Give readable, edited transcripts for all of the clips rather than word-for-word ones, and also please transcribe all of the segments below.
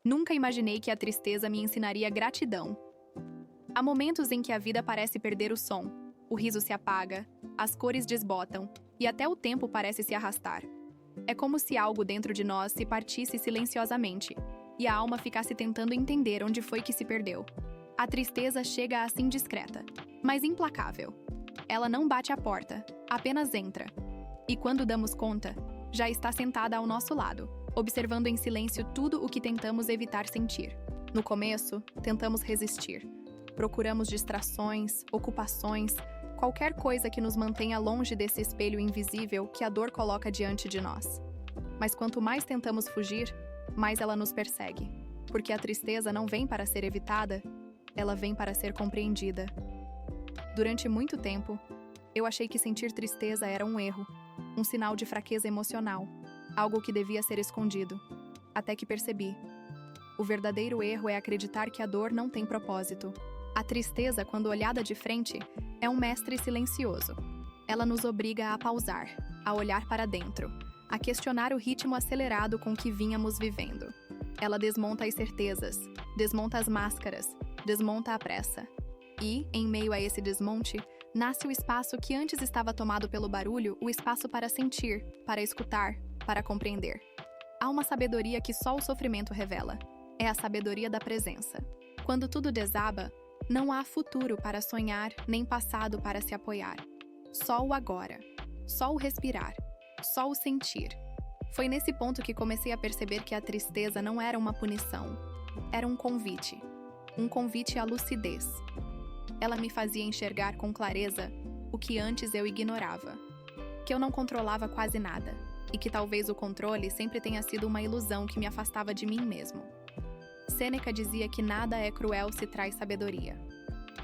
Nunca imaginei que a tristeza me ensinaria gratidão. Há momentos em que a vida parece perder o som, o riso se apaga, as cores desbotam e até o tempo parece se arrastar. É como se algo dentro de nós se partisse silenciosamente e a alma ficasse tentando entender onde foi que se perdeu. A tristeza chega assim discreta, mas implacável. Ela não bate à porta, apenas entra. E quando damos conta, já está sentada ao nosso lado, observando em silêncio tudo o que tentamos evitar sentir. No começo, tentamos resistir. Procuramos distrações, ocupações, qualquer coisa que nos mantenha longe desse espelho invisível que a dor coloca diante de nós. Mas quanto mais tentamos fugir, mais ela nos persegue. Porque a tristeza não vem para ser evitada, ela vem para ser compreendida. Durante muito tempo, eu achei que sentir tristeza era um erro, um sinal de fraqueza emocional, algo que devia ser escondido. Até que percebi. O verdadeiro erro é acreditar que a dor não tem propósito. A tristeza, quando olhada de frente, é um mestre silencioso. Ela nos obriga a pausar, a olhar para dentro, a questionar o ritmo acelerado com que vínhamos vivendo. Ela desmonta as certezas, desmonta as máscaras, desmonta a pressa. E, em meio a esse desmonte, nasce o espaço que antes estava tomado pelo barulho, o espaço para sentir, para escutar, para compreender. Há uma sabedoria que só o sofrimento revela. É a sabedoria da presença. Quando tudo desaba, não há futuro para sonhar, nem passado para se apoiar. Só o agora. Só o respirar. Só o sentir. Foi nesse ponto que comecei a perceber que a tristeza não era uma punição. Era um convite. Um convite à lucidez. Ela me fazia enxergar com clareza o que antes eu ignorava. Que eu não controlava quase nada. E que talvez o controle sempre tenha sido uma ilusão que me afastava de mim mesmo. Sêneca dizia que nada é cruel se traz sabedoria.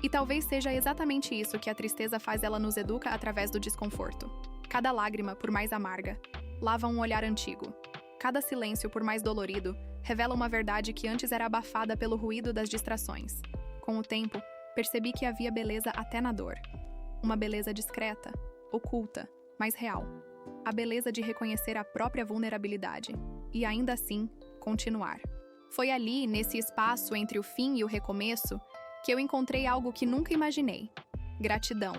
E talvez seja exatamente isso que a tristeza faz, ela nos educa através do desconforto. Cada lágrima, por mais amarga, lava um olhar antigo. Cada silêncio, por mais dolorido, revela uma verdade que antes era abafada pelo ruído das distrações. Com o tempo, percebi que havia beleza até na dor. Uma beleza discreta, oculta, mas real. A beleza de reconhecer a própria vulnerabilidade. E ainda assim, continuar. Foi ali, nesse espaço entre o fim e o recomeço, que eu encontrei algo que nunca imaginei. Gratidão.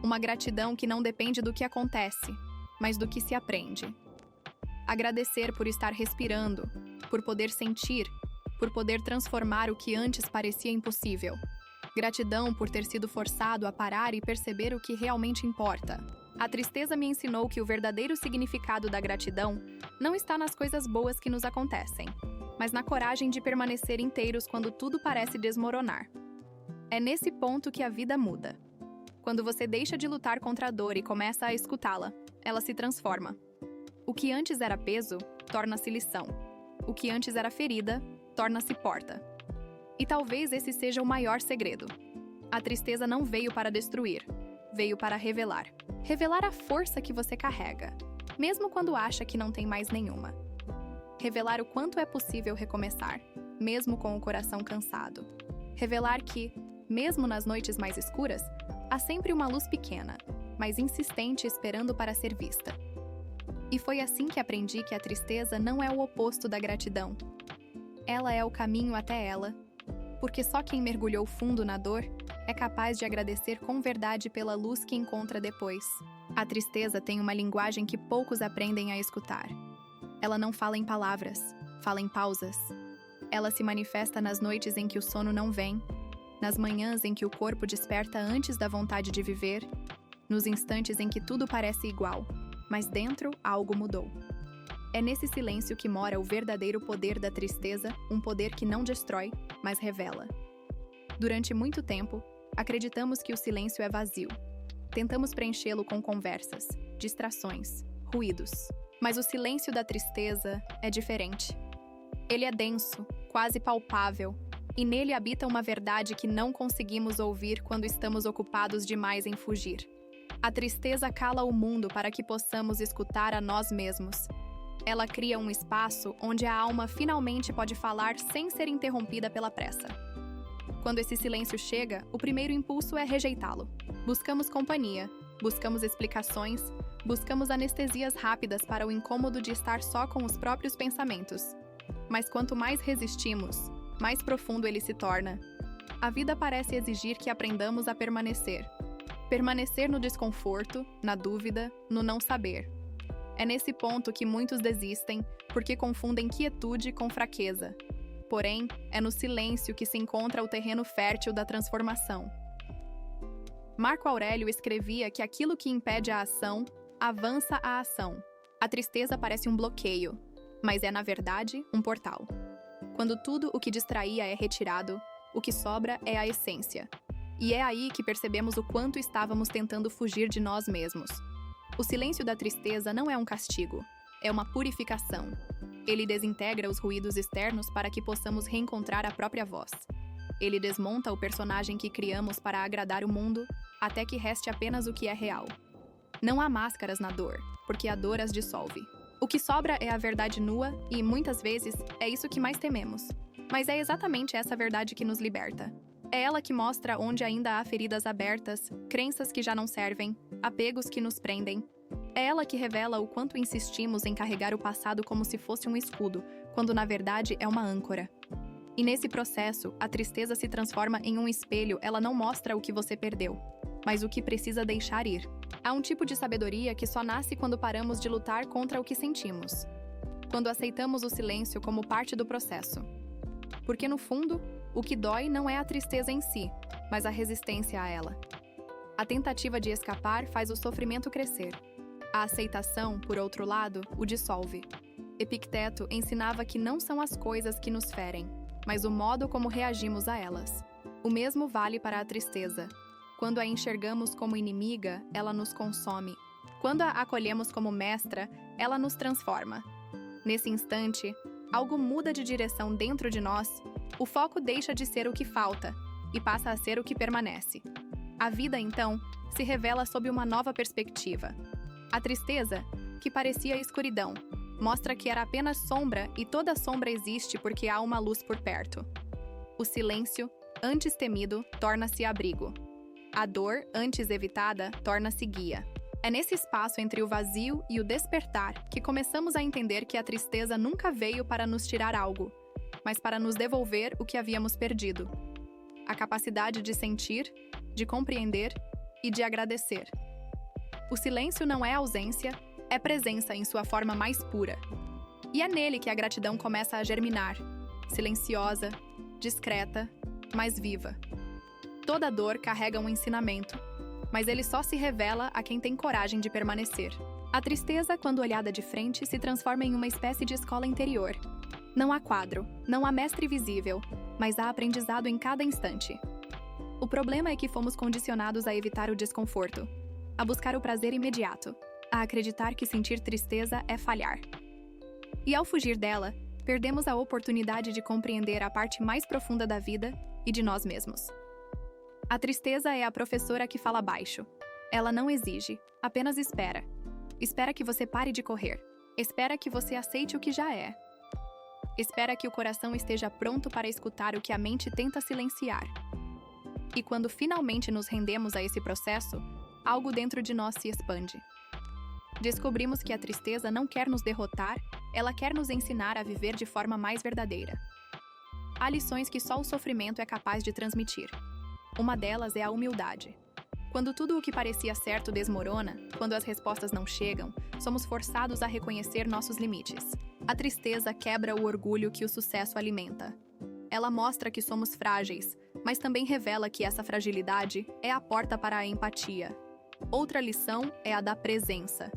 Uma gratidão que não depende do que acontece, mas do que se aprende. Agradecer por estar respirando, por poder sentir, por poder transformar o que antes parecia impossível. Gratidão por ter sido forçado a parar e perceber o que realmente importa. A tristeza me ensinou que o verdadeiro significado da gratidão não está nas coisas boas que nos acontecem, mas na coragem de permanecer inteiros quando tudo parece desmoronar. É nesse ponto que a vida muda. Quando você deixa de lutar contra a dor e começa a escutá-la, ela se transforma. O que antes era peso, torna-se lição. O que antes era ferida, torna-se porta. E talvez esse seja o maior segredo. A tristeza não veio para destruir, veio para revelar. Revelar a força que você carrega, mesmo quando acha que não tem mais nenhuma. Revelar o quanto é possível recomeçar, mesmo com o coração cansado. Revelar que, mesmo nas noites mais escuras, há sempre uma luz pequena, mas insistente esperando para ser vista. E foi assim que aprendi que a tristeza não é o oposto da gratidão. Ela é o caminho até ela, porque só quem mergulhou fundo na dor é capaz de agradecer com verdade pela luz que encontra depois. A tristeza tem uma linguagem que poucos aprendem a escutar. Ela não fala em palavras, fala em pausas. Ela se manifesta nas noites em que o sono não vem, nas manhãs em que o corpo desperta antes da vontade de viver, nos instantes em que tudo parece igual, mas dentro algo mudou. É nesse silêncio que mora o verdadeiro poder da tristeza, um poder que não destrói, mas revela. Durante muito tempo, acreditamos que o silêncio é vazio. Tentamos preenchê-lo com conversas, distrações, ruídos. Mas o silêncio da tristeza é diferente. Ele é denso, quase palpável, e nele habita uma verdade que não conseguimos ouvir quando estamos ocupados demais em fugir. A tristeza cala o mundo para que possamos escutar a nós mesmos. Ela cria um espaço onde a alma finalmente pode falar sem ser interrompida pela pressa. Quando esse silêncio chega, o primeiro impulso é rejeitá-lo. Buscamos companhia, buscamos explicações, buscamos anestesias rápidas para o incômodo de estar só com os próprios pensamentos. Mas quanto mais resistimos, mais profundo ele se torna. A vida parece exigir que aprendamos a permanecer. Permanecer no desconforto, na dúvida, no não saber. É nesse ponto que muitos desistem, porque confundem quietude com fraqueza. Porém, é no silêncio que se encontra o terreno fértil da transformação. Marco Aurélio escrevia que aquilo que impede a ação, avança a ação. A tristeza parece um bloqueio, mas é, na verdade, um portal. Quando tudo o que distraía é retirado, o que sobra é a essência. E é aí que percebemos o quanto estávamos tentando fugir de nós mesmos. O silêncio da tristeza não é um castigo, é uma purificação. Ele desintegra os ruídos externos para que possamos reencontrar a própria voz. Ele desmonta o personagem que criamos para agradar o mundo, até que reste apenas o que é real. Não há máscaras na dor, porque a dor as dissolve. O que sobra é a verdade nua e, muitas vezes, é isso que mais tememos. Mas é exatamente essa verdade que nos liberta. É ela que mostra onde ainda há feridas abertas, crenças que já não servem, apegos que nos prendem. É ela que revela o quanto insistimos em carregar o passado como se fosse um escudo, quando na verdade é uma âncora. E nesse processo, a tristeza se transforma em um espelho. Ela não mostra o que você perdeu, mas o que precisa deixar ir. Há um tipo de sabedoria que só nasce quando paramos de lutar contra o que sentimos. Quando aceitamos o silêncio como parte do processo. Porque no fundo, o que dói não é a tristeza em si, mas a resistência a ela. A tentativa de escapar faz o sofrimento crescer. A aceitação, por outro lado, o dissolve. Epicteto ensinava que não são as coisas que nos ferem, mas o modo como reagimos a elas. O mesmo vale para a tristeza. Quando a enxergamos como inimiga, ela nos consome. Quando a acolhemos como mestra, ela nos transforma. Nesse instante, algo muda de direção dentro de nós, o foco deixa de ser o que falta e passa a ser o que permanece. A vida, então, se revela sob uma nova perspectiva. A tristeza, que parecia escuridão, mostra que era apenas sombra e toda sombra existe porque há uma luz por perto. O silêncio, antes temido, torna-se abrigo. A dor, antes evitada, torna-se guia. É nesse espaço entre o vazio e o despertar que começamos a entender que a tristeza nunca veio para nos tirar algo, mas para nos devolver o que havíamos perdido. A capacidade de sentir, de compreender e de agradecer. O silêncio não é ausência, é presença em sua forma mais pura. E é nele que a gratidão começa a germinar, silenciosa, discreta, mas viva. Toda dor carrega um ensinamento, mas ele só se revela a quem tem coragem de permanecer. A tristeza, quando olhada de frente, se transforma em uma espécie de escola interior. Não há quadro, não há mestre visível, mas há aprendizado em cada instante. O problema é que fomos condicionados a evitar o desconforto, a buscar o prazer imediato, a acreditar que sentir tristeza é falhar. E ao fugir dela, perdemos a oportunidade de compreender a parte mais profunda da vida e de nós mesmos. A tristeza é a professora que fala baixo. Ela não exige, apenas espera. Espera que você pare de correr. Espera que você aceite o que já é. Espera que o coração esteja pronto para escutar o que a mente tenta silenciar. E quando finalmente nos rendemos a esse processo, algo dentro de nós se expande. Descobrimos que a tristeza não quer nos derrotar, ela quer nos ensinar a viver de forma mais verdadeira. Há lições que só o sofrimento é capaz de transmitir. Uma delas é a humildade. Quando tudo o que parecia certo desmorona, quando as respostas não chegam, somos forçados a reconhecer nossos limites. A tristeza quebra o orgulho que o sucesso alimenta. Ela mostra que somos frágeis, mas também revela que essa fragilidade é a porta para a empatia. Outra lição é a da presença.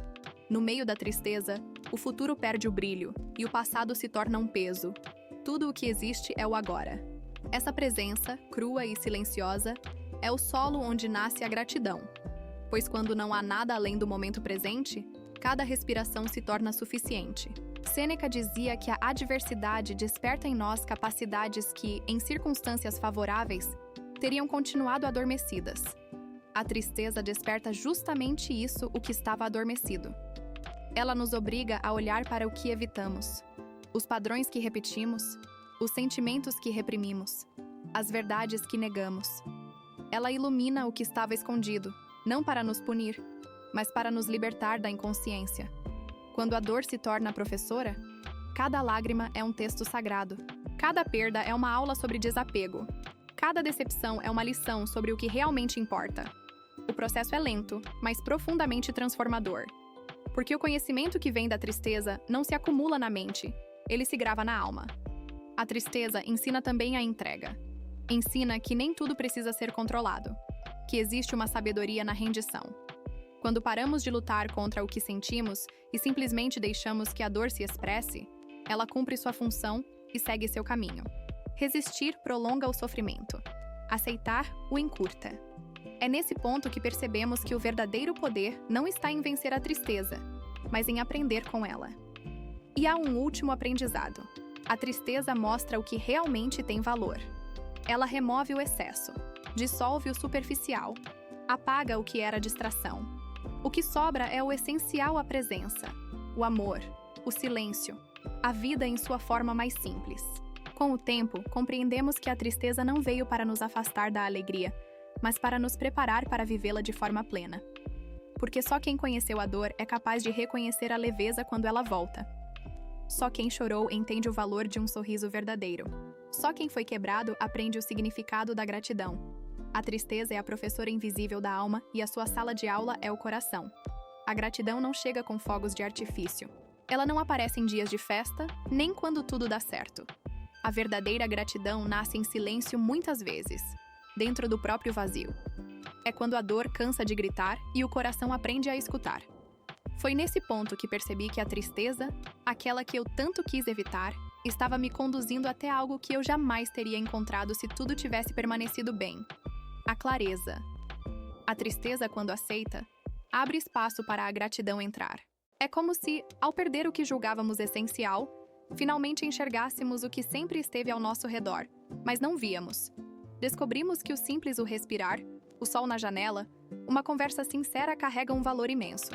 No meio da tristeza, o futuro perde o brilho e o passado se torna um peso. Tudo o que existe é o agora. Essa presença, crua e silenciosa, é o solo onde nasce a gratidão. Pois quando não há nada além do momento presente, cada respiração se torna suficiente. Sêneca dizia que a adversidade desperta em nós capacidades que, em circunstâncias favoráveis, teriam continuado adormecidas. A tristeza desperta justamente isso, o que estava adormecido. Ela nos obriga a olhar para o que evitamos, os padrões que repetimos, os sentimentos que reprimimos, as verdades que negamos. Ela ilumina o que estava escondido, não para nos punir, mas para nos libertar da inconsciência. Quando a dor se torna professora, Cada lágrima é um texto sagrado. Cada perda é uma aula sobre desapego. Cada decepção é uma lição sobre o que realmente importa. O processo é lento, mas profundamente transformador. Porque o conhecimento que vem da tristeza não se acumula na mente, ele se grava na alma. A tristeza ensina também a entrega. Ensina que nem tudo precisa ser controlado, que existe uma sabedoria na rendição. Quando paramos de lutar contra o que sentimos e simplesmente deixamos que a dor se expresse, ela cumpre sua função e segue seu caminho. Resistir prolonga o sofrimento. Aceitar o encurta. É nesse ponto que percebemos que o verdadeiro poder não está em vencer a tristeza, mas em aprender com ela. E há um último aprendizado. A tristeza mostra o que realmente tem valor. Ela remove o excesso, dissolve o superficial, apaga o que era distração. O que sobra é o essencial à presença, o amor, o silêncio, a vida em sua forma mais simples. Com o tempo, compreendemos que a tristeza não veio para nos afastar da alegria, mas para nos preparar para vivê-la de forma plena. Porque só quem conheceu a dor é capaz de reconhecer a leveza quando ela volta. Só quem chorou entende o valor de um sorriso verdadeiro. Só quem foi quebrado aprende o significado da gratidão. A tristeza é a professora invisível da alma e a sua sala de aula é o coração. A gratidão não chega com fogos de artifício. Ela não aparece em dias de festa, nem quando tudo dá certo. A verdadeira gratidão nasce em silêncio muitas vezes, dentro do próprio vazio. É quando a dor cansa de gritar e o coração aprende a escutar. Foi nesse ponto que percebi que a tristeza, aquela que eu tanto quis evitar, estava me conduzindo até algo que eu jamais teria encontrado se tudo tivesse permanecido bem. A clareza. A tristeza, quando aceita, abre espaço para a gratidão entrar. É como se, ao perder o que julgávamos essencial, finalmente enxergássemos o que sempre esteve ao nosso redor, mas não víamos. Descobrimos que o simples respirar, o sol na janela, uma conversa sincera carrega um valor imenso.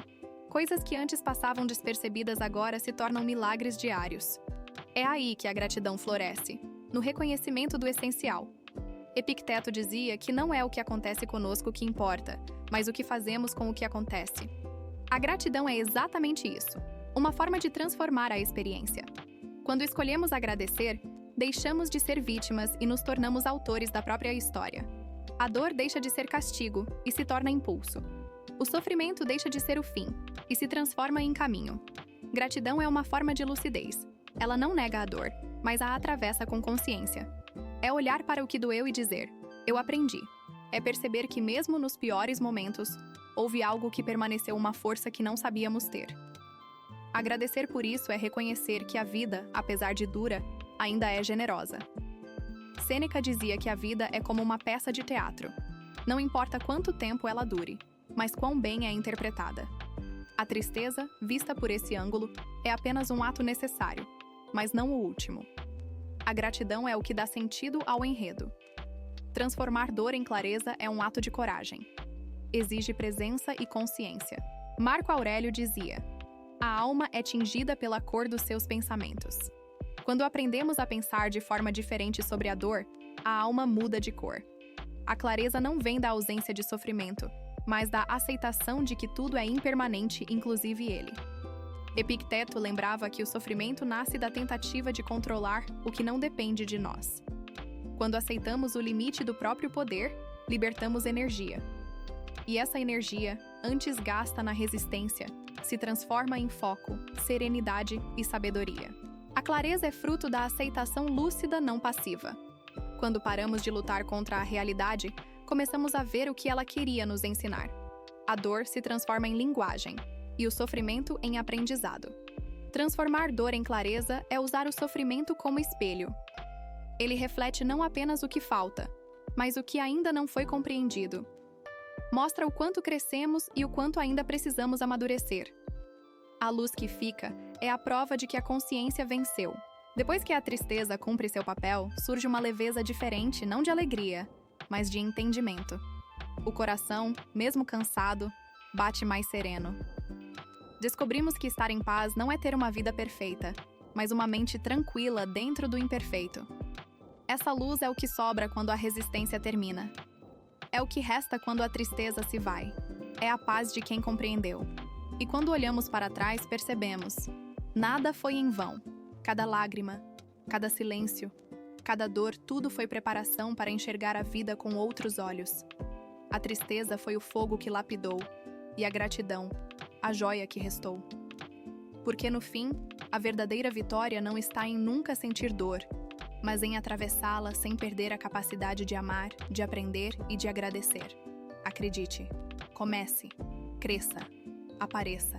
Coisas que antes passavam despercebidas agora se tornam milagres diários. É aí que a gratidão floresce, no reconhecimento do essencial. Epicteto dizia que não é o que acontece conosco que importa, mas o que fazemos com o que acontece. A gratidão é exatamente isso, uma forma de transformar a experiência. Quando escolhemos agradecer, deixamos de ser vítimas e nos tornamos autores da própria história. A dor deixa de ser castigo e se torna impulso. O sofrimento deixa de ser o fim e se transforma em caminho. Gratidão é uma forma de lucidez. Ela não nega a dor, mas a atravessa com consciência. É olhar para o que doeu e dizer, eu aprendi. É perceber que mesmo nos piores momentos, houve algo que permaneceu uma força que não sabíamos ter. Agradecer por isso é reconhecer que a vida, apesar de dura, ainda é generosa. Sêneca dizia que a vida é como uma peça de teatro. Não importa quanto tempo ela dure, mas quão bem é interpretada. A tristeza, vista por esse ângulo, é apenas um ato necessário, mas não o último. A gratidão é o que dá sentido ao enredo. Transformar dor em clareza é um ato de coragem. Exige presença e consciência. Marco Aurélio dizia: a alma é tingida pela cor dos seus pensamentos. Quando aprendemos a pensar de forma diferente sobre a dor, a alma muda de cor. A clareza não vem da ausência de sofrimento, mas da aceitação de que tudo é impermanente, inclusive ele. Epicteto lembrava que o sofrimento nasce da tentativa de controlar o que não depende de nós. Quando aceitamos o limite do próprio poder, libertamos energia. E essa energia, antes gasta na resistência, se transforma em foco, serenidade e sabedoria. A clareza é fruto da aceitação lúcida não passiva. Quando paramos de lutar contra a realidade, começamos a ver o que ela queria nos ensinar. A dor se transforma em linguagem, e o sofrimento em aprendizado. Transformar dor em clareza é usar o sofrimento como espelho. Ele reflete não apenas o que falta, mas o que ainda não foi compreendido. Mostra o quanto crescemos e o quanto ainda precisamos amadurecer. A luz que fica é a prova de que a consciência venceu. Depois que a tristeza cumpre seu papel, surge uma leveza diferente, não de alegria, mas de entendimento. O coração, mesmo cansado, bate mais sereno. Descobrimos que estar em paz não é ter uma vida perfeita, mas uma mente tranquila dentro do imperfeito. Essa luz é o que sobra quando a resistência termina. É o que resta quando a tristeza se vai. É a paz de quem compreendeu. E quando olhamos para trás, percebemos: nada foi em vão. Cada lágrima, cada silêncio, cada dor, tudo foi preparação para enxergar a vida com outros olhos. A tristeza foi o fogo que lapidou, e a gratidão, a joia que restou. Porque no fim, a verdadeira vitória não está em nunca sentir dor, mas em atravessá-la sem perder a capacidade de amar, de aprender e de agradecer. Acredite, comece, cresça, apareça.